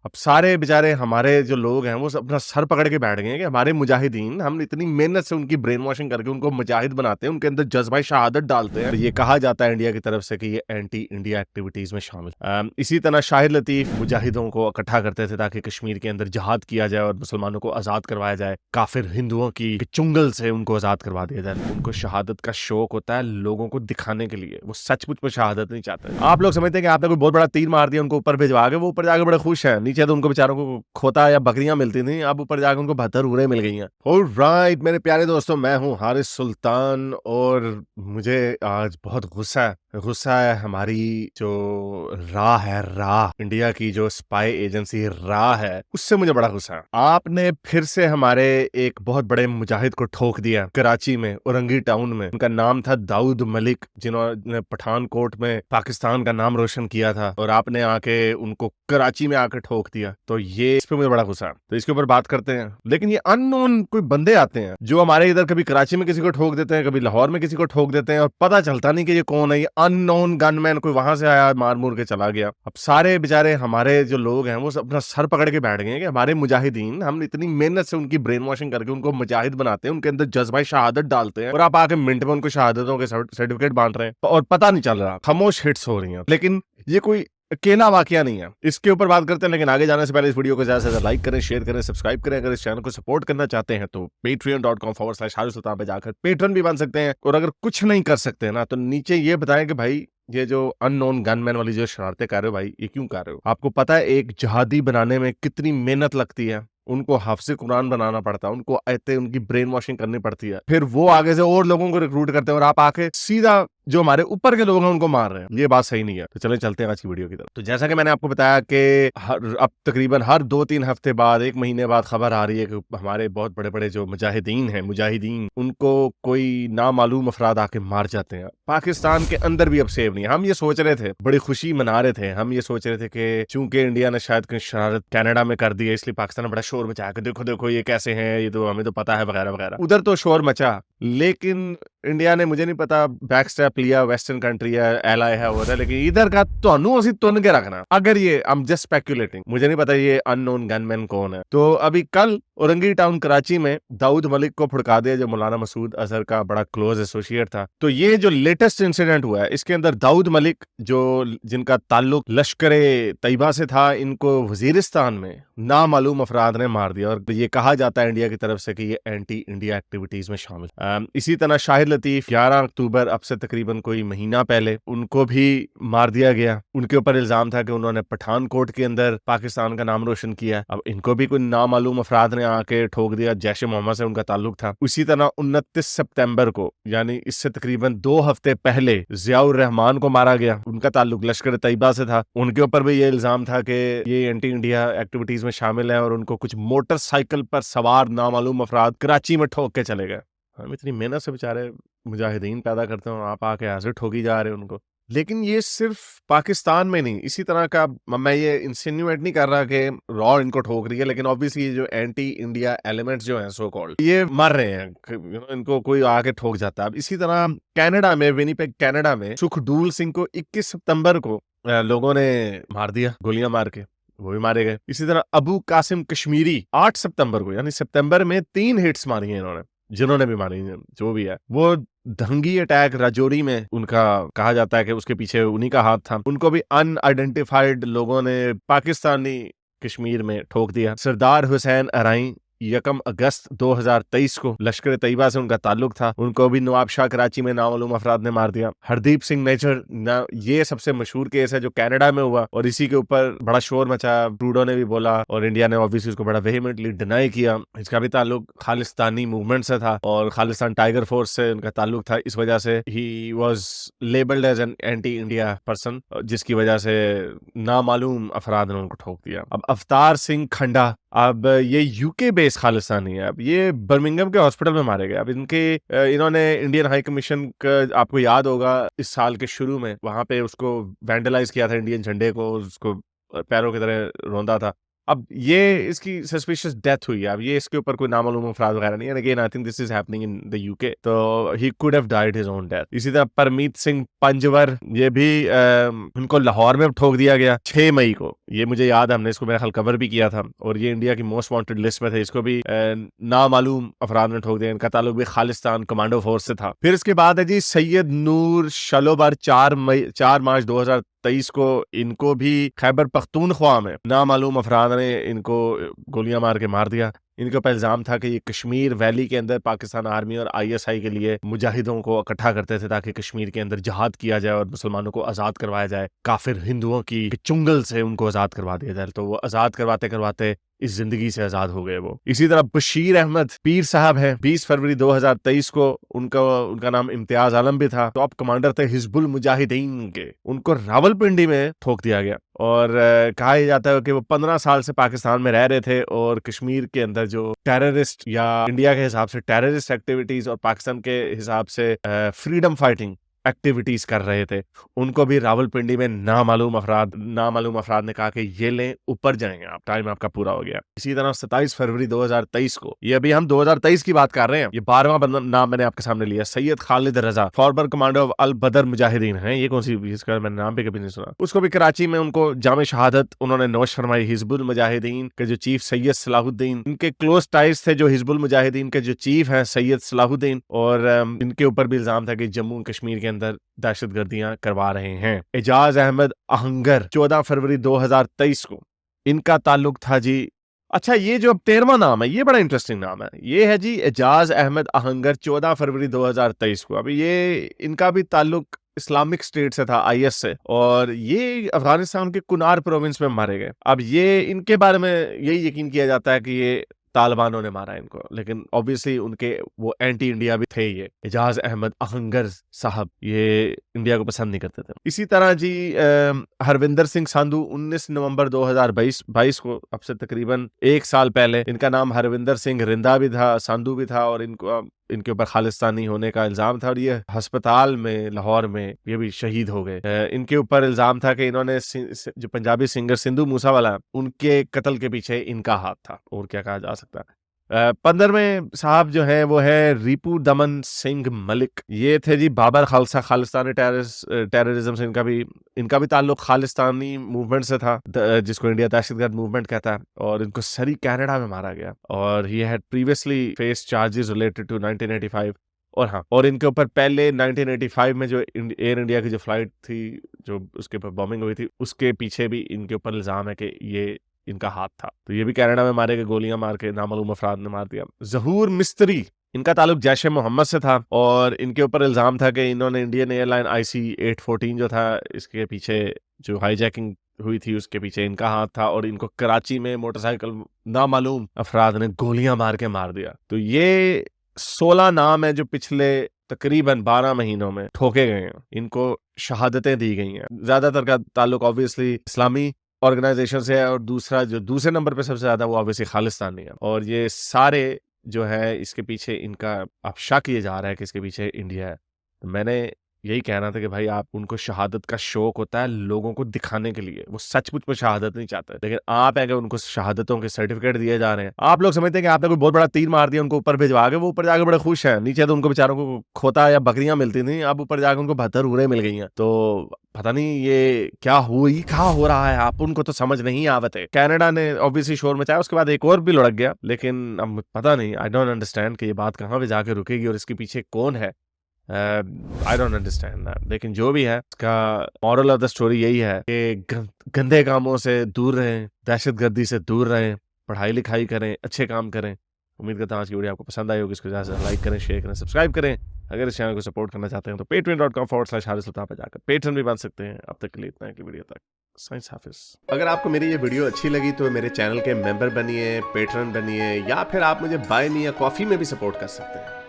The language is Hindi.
अब सारे बेचारे हमारे जो लोग हैं वो अपना सर पकड़ के बैठ गए हैं कि हमारे मुजाहिदीन, हम इतनी मेहनत से उनकी ब्रेन वॉशिंग करके उनको मुजाहिद बनाते हैं, उनके अंदर जज्बा शहादत डालते हैं। ये कहा जाता है इंडिया की तरफ से कि ये एंटी इंडिया एक्टिविटीज में शामिल। इसी तरह शाहिद लतीफ मुजाहिदों को इकट्ठा करते थे ताकि कश्मीर के अंदर जहाद किया जाए और मुसलमानों को आजाद करवाया जाए, काफिर हिंदुओं की चुंगल से उनको आजाद करवा दिया जाए। उनको शहादत का शौक होता है लोगों को दिखाने के लिए, वो सचमुच में शहादत नहीं चाहते। आप लोग समझते हैं कि आपने कोई बहुत बड़ा तीर मार दिया, उनको ऊपर भिजवा के वो ऊपर जाके बड़े खुश हैं। नीचे तो उनको बेचारों को खोता या बकरियां मिलती थी, अब ऊपर जाकर उनको 72 उड़े मिल गई हैं। ऑलराइट मेरे प्यारे दोस्तों, मैं हूं हारिस सुल्तान और मुझे आज बहुत गुस्सा है हमारी जो राह इंडिया की जो स्पाई एजेंसी राह है, उससे मुझे बड़ा गुस्सा है। आपने फिर से हमारे एक बहुत बड़े मुजाहिद को ठोक दिया कराची में, औरंगी टाउन में। उनका नाम था दाऊद मलिक, जिन्होंने पठानकोट में पाकिस्तान का नाम रोशन किया था, और आपने आके उनको कराची में आके ठोक दिया। तो ये इस पे मुझे बड़ा गुस्सा है, तो इसके ऊपर बात करते हैं। लेकिन ये अननोन कोई बंदे आते हैं जो हमारे इधर कभी कराची में किसी को ठोक देते हैं, कभी लाहौर में किसी को ठोक देते हैं, और पता चलता नहीं कि ये कौन है। ये अननोन गनमैन कोई वहां से आया, मार मूर के चला गया। अब सारे बेचारे हमारे जो लोग हैं वो अपना सर पकड़ के बैठ गए हैं कि हमारे मुजाहिदीन, हम इतनी मेहनत से उनकी ब्रेन वॉशिंग करके उनको मुजाहिद बनाते हैं, उनके अंदर जज्बा शहादत डालते हैं, और आप आके मिनट में उनको शहादतों के सर्टिफिकेट बांट रहे हैं और पता नहीं चल रहा, खामोश हिट्स हो रही हैं। लेकिन ये कोई अकेला वाकया नहीं है, इसके ऊपर बात करते हैं। लेकिन आगे जाने से पहले इस वीडियो को ज्यादा से ज्यादा लाइक करें, शेयर करें, सब्सक्राइब करें। अगर इस चैनल को सपोर्ट करना चाहते हैं तो patreon.com/हारिस सुल्तान पे जाकर पेट्रन भी बन सकते हैं। और अगर कुछ नहीं कर सकते ना, तो नीचे ये बताएं कि भाई ये जो अननोन गनमैन वाली जो शरारतें कर रहे हो भाई, ये क्यों कर रहे हो? आपको पता है एक जहादी बनाने में कितनी मेहनत लगती है? उनको हाफिज़ कुरान बनाना पड़ता है, उनको आयतें, उनकी ब्रेन वॉशिंग करनी पड़ती है, फिर वो आगे से और लोगों को रिक्रूट करते हैं, और आप आके सीधा जो हमारे ऊपर के लोग हैं उनको मार रहे हैं। ये बात सही नहीं है। तो चले चलते हैं आज की वीडियो की तरफ। तो जैसा कि मैंने आपको बताया कि अब तकरीबन हर 2-3 हफ्ते बाद, 1 महीने बाद खबर आ रही है कि हमारे बहुत बड़े बड़े जो मुजाहिदीन, उनको कोई नामालूम अफराद आके मार जाते हैं। पाकिस्तान के अंदर भी अब सेफ नहीं है। हम ये सोच रहे थे, बड़ी खुशी मना रहे थे, हम ये सोच रहे थे कि चूंकि इंडिया ने शायद कोई शरारत कनाडा में कर दी है, इसलिए पाकिस्तान ने बड़ा शोर मचाया कि देखो देखो ये कैसे हैं, ये तो हमें तो पता है वगैरह वगैरह। उधर तो शोर मचा, लेकिन इंडिया ने, मुझे नहीं पता, बैक स्टेप लिया, वेस्टर्न कंट्री है, एलाई है, वो है। लेकिन इधर का तो असी तुन के रखना। अगर ये आई एम जस्ट स्पेक्युलेटिंग, मुझे नहीं पता ये अननोन गनमैन कौन है। तो अभी कल औरंगी टाउन कराची में दाऊद मलिक को फुड़का दिया, जो मौलाना मसूद अजहर का बड़ा क्लोज एसोसिएट था। तो ये जो लेटेस्ट इंसिडेंट हुआ है, इसके अंदर दाऊद मलिक, जो जिनका ताल्लुक लश्कर तैयबा से था, इनको वजीरिस्तान में नामालूम अफराद ने मार दिया। और ये कहा जाता है इंडिया की तरफ से कि ये एंटी इंडिया एक्टिविटीज में शामिल। इसी तरह शाहिद लतीफ 11 अक्टूबर, अब से तकरीबन कोई महीना पहले, उनको भी मार दिया गया। उनके ऊपर इल्जाम था कि उन्होंने पठानकोट के अंदर पाकिस्तान का नाम रोशन किया। अब इनको भी कोई नामालूम अफराद ने आके ठोक दिया, जैश मोहम्मद से उनका ताल्लुक था। उसी तरह 29 सितंबर को, यानी इससे तकरीबन 2 हफ्ते पहले, जियाउर रहमान को मारा गया। उनका ताल्लुक लश्कर तैयबा से था। उनके ऊपर भी ये इल्जाम था कि ये एंटी इंडिया एक्टिविटीज में शामिल है, और उनको कुछ मोटरसाइकिल पर सवार नामालूम अफराद कराची में ठोक के चले गए। हम इतनी मेहनत से बेचारे मुजाहिदीन पैदा करते हैं और आप आके ऐसे ठोकी जा रहे हैं उनको। लेकिन ये सिर्फ पाकिस्तान में नहीं, इसी तरह का, मैं ये इंसिन्यूएट नहीं कर रहा कि रॉ इनको ठोक रही है, लेकिन ऑब्वियसली जो एंटी इंडिया एलिमेंट्स जो हैं सो कॉल्ड, ये मर रहे हैं, इनको कोई आके ठोक जाता है। अब इसी तरह कनाडा में, विनिपेग कनाडा में, सुखडूल सिंह को 21 सितंबर को लोगों ने मार दिया गोलियां मार के, वो भी मारे गए। इसी तरह अबू कासिम कश्मीरी 8 सितंबर को, यानी सितंबर में 3 हिट्स मारी हैं इन्होंने, जिन्होंने भी मारी, जो भी है वो दंगी अटैक राजौरी में, उनका कहा जाता है कि उसके पीछे उन्हीं का हाथ था। उनको भी अनआइडेंटिफाइड लोगों ने पाकिस्तानी कश्मीर में ठोक दिया। सरदार हुसैन अराई 1 अगस्त 2023 को, लश्कर तैयबा से उनका ताल्लुक था, उनको भी नवाबशाह कराची में नामालूम अफराद ने मार दिया। हरदीप सिंह नेचर, ये सबसे मशहूर केस है जो कनाडा में हुआ, और इसी के ऊपर बड़ा शोर मचा। ट्रूडो ने भी बोला, और इंडिया ने ऑब्वियसली उसको बड़ा वेहेमेंटली डिनाई किया। इसका भी ताल्लुक खालिस्तानी मूवमेंट से था, और खालिस्तान टाइगर फोर्स से उनका ताल्लुक था। इस वजह से ही was labelled as an anti India person, जिसकी वजह से नामालूम अफराद ने उनको ठोक दिया। अब अवतार सिंह खंडा, अब ये यूके बेस खालिस्तानी है। अब ये बर्मिंघम के हॉस्पिटल में मारे गए। अब इन्होंने इंडियन हाई कमीशन का, आपको याद होगा, इस साल के शुरू में वहां पे उसको वैंडलाइज किया था, इंडियन झंडे को, उसको पैरों की तरह रौंदा था। अब ये इसकी सस्पिशियस डेथ हुई है, अब ये इसके ऊपर कोई नामालूम अफराद वगैरह नहीं है। Again I think this is happening in the UK, तो he could have died his own death. इसी तरह परमीत सिंह पंजवर, ये भी उनको लाहौर में ठोक दिया गया 6 मई को। ये मुझे याद है, हमने इसको मेरा ख्याल कवर भी किया था, और ये इंडिया की मोस्ट वांटेड लिस्ट में थे। इसको भी नामालूम अफराद ने ठोक दिया। इनका ताल्लुक भी खालिस्तान कमांडो फोर्स से था। फिर इसके बाद है जी सैयद नूर शलोबर, 4 मार्च 2023 को। इनको भी खैबर पख्तूनख्वा में नामालूम अफराद ने इनको गोलियां मार के मार दिया। इनके ऊपर इल्जाम था कि ये कश्मीर वैली के अंदर पाकिस्तान आर्मी और ISI के लिए मुजाहिदों को इकट्ठा करते थे, ताकि कश्मीर के अंदर जहाद किया जाए और मुसलमानों को आज़ाद करवाया जाए, काफिर हिंदुओं की चुंगल से उनको आज़ाद करवा दिया जाए। तो वो आज़ाद करवाते करवाते इस जिंदगी से आजाद हो गए वो। इसी तरह बशीर अहमद पीर साहब हैं, 20 फरवरी 2023 को। उनका नाम इम्तियाज आलम भी था, टॉप कमांडर थे हिजबुल मुजाहिदीन के। उनको रावलपिंडी में ठोक दिया गया, और कहा जाता है कि वो 15 साल से पाकिस्तान में रह रहे थे, और कश्मीर के अंदर जो टेररिस्ट या इंडिया के हिसाब से टेररिस्ट एक्टिविटीज और पाकिस्तान के हिसाब से फ्रीडम फाइटिंग एक्टिविटीज कर रहे थे, उनको भी रावलपिंडी में नामालूम अफराद ने कहा कि ये लें, ऊपर जाएंगे आप, टाइम आपका पूरा हो गया। इसी तरह 27 फरवरी 2023 को, ये अभी हम 2023 की बात कर रहे हैं, ये 12वां नाम मैंने आपके सामने लिया, सैयद खालिद रजा, फॉर्मर कमांडर ऑफ अल बदर मुजाहिदीन है। ये कौन सी, इसका मैंने नाम भी कभी नहीं सुना। उसको भी कराची में उनको जामे शहादत उन्होंने नोश फरमाई। हिजबुल मुजाहिदीन के जो चीफ सैयद सलाहुद्दीन, इनके क्लोज टाइज थे जो हिजबुल मुजाहिदीन के जो चीफ हैं सैयद सलाहुद्दीन, और इनके ऊपर भी इल्जाम था कि जम्मू कश्मीर के अंदर दहशतगर्दियां करवा रहे हैं। एजाज अहमद आहंगर, 14 फरवरी 2023 को। इनका ताल्लुक था जी, अच्छा ये जो 13वां नाम है, ये बड़ा इंटरेस्टिंग नाम है। ये है जी एजाज अहमद आहंगर, 14 फरवरी 2023 को। अभी ये इनका भी ताल्लुक इस्लामिक स्टेट से था, IS से, और ये अफगानिस्तान के कुनार प्रोविंस में मारे गए। अब ये इनके बारे में यही यकीन किया जाता है कि ये तालिबानों ने मारा इनको, लेकिन ऑब्वियसली उनके वो एंटी इंडिया भी थे। ये एजाज अहमद आहंगर साहब ये इंडिया को पसंद नहीं करते थे। इसी तरह जी हरविंदर सिंह संधू, 19 नवंबर 2022 को, अब से तकरीबन 1 साल पहले। इनका नाम हरविंदर सिंह रिंदा भी था, संधू भी था, और इनके ऊपर खालिस्तानी होने का इल्जाम था, और ये अस्पताल में लाहौर में ये भी शहीद हो गए। इनके ऊपर इल्जाम था कि इन्होंने जो पंजाबी सिंगर सिंधु मूसावाला, उनके कत्ल के पीछे इनका हाथ था, और क्या कहा जा सकता है। 15वें साहब जो है वो है रिपू दमन सिंह मलिक। ये थे जी बाबर खालसा खालिस्तानी टेररिज्म से इनका भी ताल्लुक खालिस्तानी मूवमेंट से था, जिसको इंडिया दहशतगर्द मूवमेंट कहता है, और इनको सरी कनाडा में मारा गया, और ये had previously face charges related to 1985। और हाँ, और इनके ऊपर पहले 1985 में जो एयर इंडिया की जो फ्लाइट थी, जो उसके ऊपर बॉम्बिंग हुई थी, उसके पीछे भी इनके ऊपर इल्जाम है कि ये इनका हाथ था। तो ये भी कनाडा में मारे गए, गोलियां मार के नामालूम अफराद ने मार दिया। जहूर मिस्त्री, इनका ताल्लुक जैश ए मोहम्मद से था, और इनके ऊपर इल्जाम था कि इन्होंने इंडियन एयरलाइन IC-814 जो था, इसके पीछे जो हाईजैकिंग हुई थी उसके पीछे इनका हाथ था, और इनको कराची में मोटरसाइकिल नामालूम अफराद ने गोलियां मार के मार दिया। तो ये 16 नाम है जो पिछले तकरीबन 12 महीनों में ठोके गए हैं, इनको शहादतें दी गई हैं। ज्यादातर का ताल्लुक ऑब्वियसली इस्लामी ऑर्गेनाइजेशन से है, और दूसरे नंबर पे सबसे ज्यादा वो ऑब्वियसली खालिस्तानी है। और ये सारे जो है इसके पीछे इनका अब शक किया जा रहा है कि इसके पीछे इंडिया है। तो मैंने यही कहना था कि भाई, आप उनको शहादत का शौक होता है लोगों को दिखाने के लिए, वो सचमुच में शहादत नहीं चाहते, लेकिन आप है कि उनको शहादतों के सर्टिफिकेट दिए जा रहे हैं। आप लोग समझते हैं कि आपने कोई बहुत बड़ा तीर मार दिया, उनको ऊपर भिजवा के वो ऊपर जाकर बड़े खुश हैं। नीचे तो उनको बेचारों को खोता या बकरियां मिलती थी, अब ऊपर जाकर उनको 72 उड़े मिल गई हैं। तो पता नहीं ये क्या हो रहा है, आप उनको तो समझ नहीं आवते। कनाडा ने ऑब्वियसली शोर मचाया, उसके बाद एक और भी लुढ़क गया, लेकिन अब पता नहीं, आई डोंट अंडरस्टैंड कि ये बात कहाँ पे जाके रुकेगी और इसके पीछे कौन है। I don't understand that. लेकिन जो भी है, इसका मॉरल ऑफ द स्टोरी यही है कि गंदे कामों से दूर रहें, दहशतगर्दी से दूर रहें, पढ़ाई लिखाई करें, अच्छे काम करें। उम्मीद करता हूँ आज की वीडियो आपको पसंद आई होगी। इसको ज़्यादा से लाइक करें, शेयर करें, सब्सक्राइब करें। अगर इस चैनल को सपोर्ट करना चाहते हैं तो patreon.com/हारिस सुल्तान पर जाकर पेट्रन भी बन सकते हैं। अब तक के लिए इतना है, कि वीडियो तक साइंस हाफिज। अगर आपको मेरी ये वीडियो अच्छी लगी तो मेरे चैनल के मेंबर बनिए, पेट्रन बनिए, या फिर आप मुझे बाय मी या कॉफी में भी सपोर्ट कर सकते हैं।